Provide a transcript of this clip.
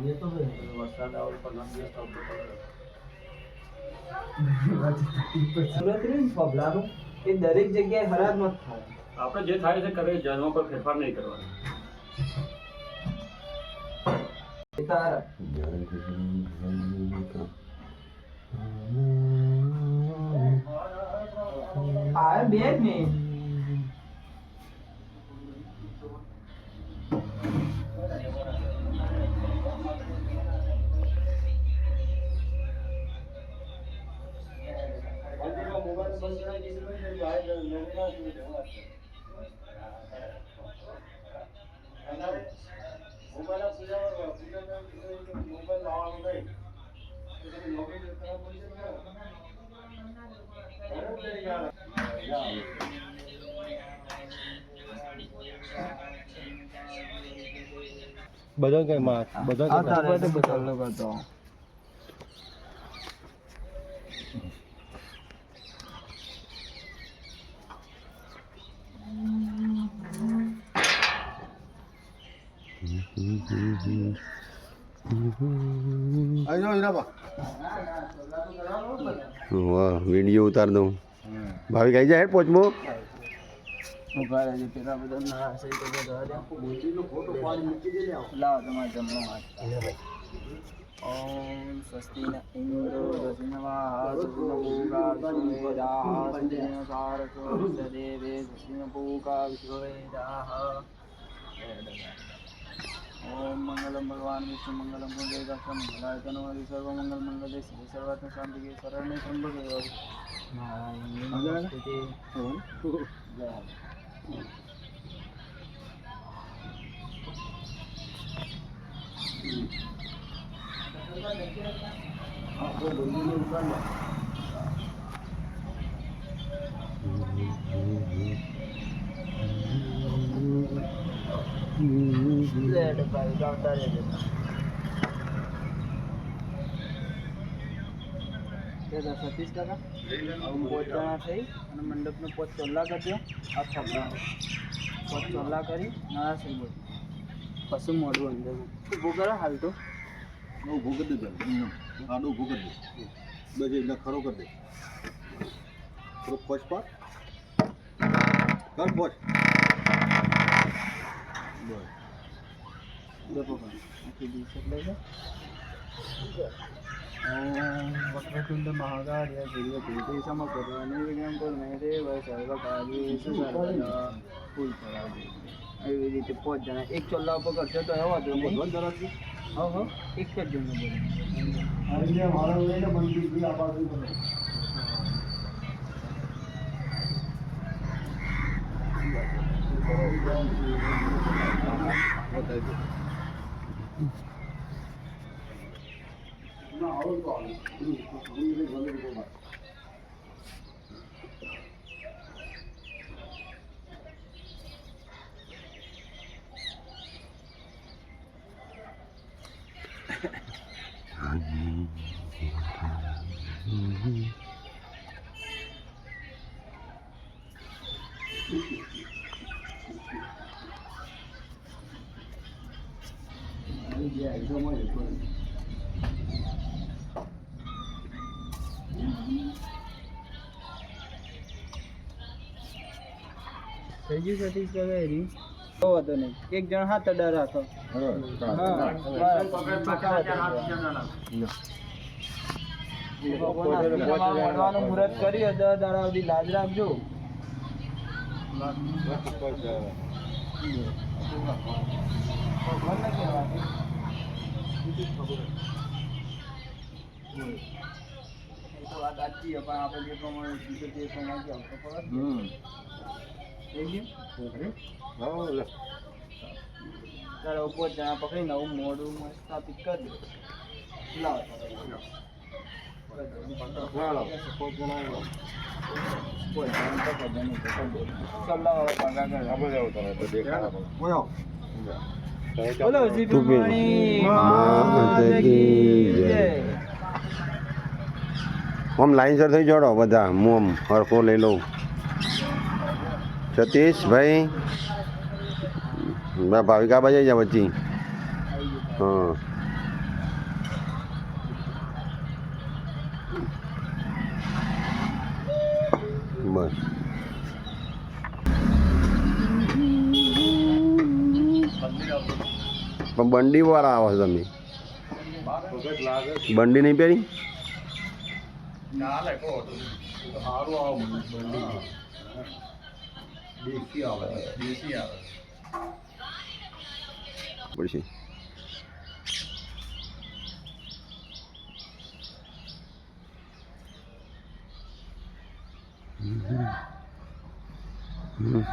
એ તો વરસાદ આવે પણ દિવસ સુરત રહ્યું પબલાનું એ દરેક જગ્યાએ હરાજ મત થાય. આપણે જે થાય છે કરે જાનવા પર ફેરફાર નહીં કરવાનો. આ બે જ ને બધા કઈ માં બધા કરતો વાહ વિડીયો ઉતાર દઉં ભાવિક આવી જાય પોચમો ઉભા રહેજો પેલા બધા ના સહી તો જવા દે બોલતીનો ફોટો પાડી મૂકી દે લે લાવ તમારે જમવા માટે ઓમ સ્વસ્તિન ઇન્દ્રો દશિનવા સુનમોગા વિશ્વવેદાઃ સુજિન સારસો સદેવે દશિનપૂકા વિશ્વવેદાઃ ओम मंगलम भगवान विष्णु मंगलम गुणदेवदत्तम मंगलायतनो हरि सर्व मंगल मंगले श्री सर्वात्म शांति के शरणे त्र्यंबके नारायण स्तुते સતીશ કાકા પોચ જણા થઈ અને મંડપનો પોચ ચોલ્લા કરજો આ થપડા પોચ ચોલ્લા કરી નાના થઈ બોલ પછી મોડું અંદર ઊભું કરો હાલ તો ઊભું કરી દે આડું ઊભું કરી દે બસ એટલે ખરો કરી દે થોડો પોચ પાડ કર પોચ બસ જપો પણ આખી દિવસ લઈ લો વક્રતુંડ મહાકાર્ય સૂર્યપુત્રી સમપ્રભ નિર્વિઘ્ન કુરુ મે દેવ સર્વકાર્યેષુ સર્વદા ફૂલ થવા દે એવી રીતે 5 જણા એક ચોલ્લા ઉપર કરશો તો એવો તો નહીં હા એક જ જણનો બોલો મારો લઈને મંદિર આ બાજુ કરો થઈ ગયું સતીશ કાકા એરી વાંધો નહીં એક જણ હાથ અડા રાખો મોડવાનું મુહૂર્ત કરી 10 દાડા સુધી લાજ રાખજો વાત સાચી પણ આપણે જે પ્રમાણે તે પ્રમાણે આવતો પડે ચાલો 5 જણા પકડી નવું મોડું સ્થાપિત કરી દો લાવો આમ લાઈનસર થઈ જોડો બધા હું આમ હરખો લઈ લઉં સતીશભાઈ ભાવિકા બાજુ જા વચ્ચે હા આવે પણ બંડી વાળા આવો છો તમે વખત લાગે બંડી નહીં પહેરી ચાલે કહો તો. સારું આવે બંડી દેશી આવે દેશી આવે. પછી હમ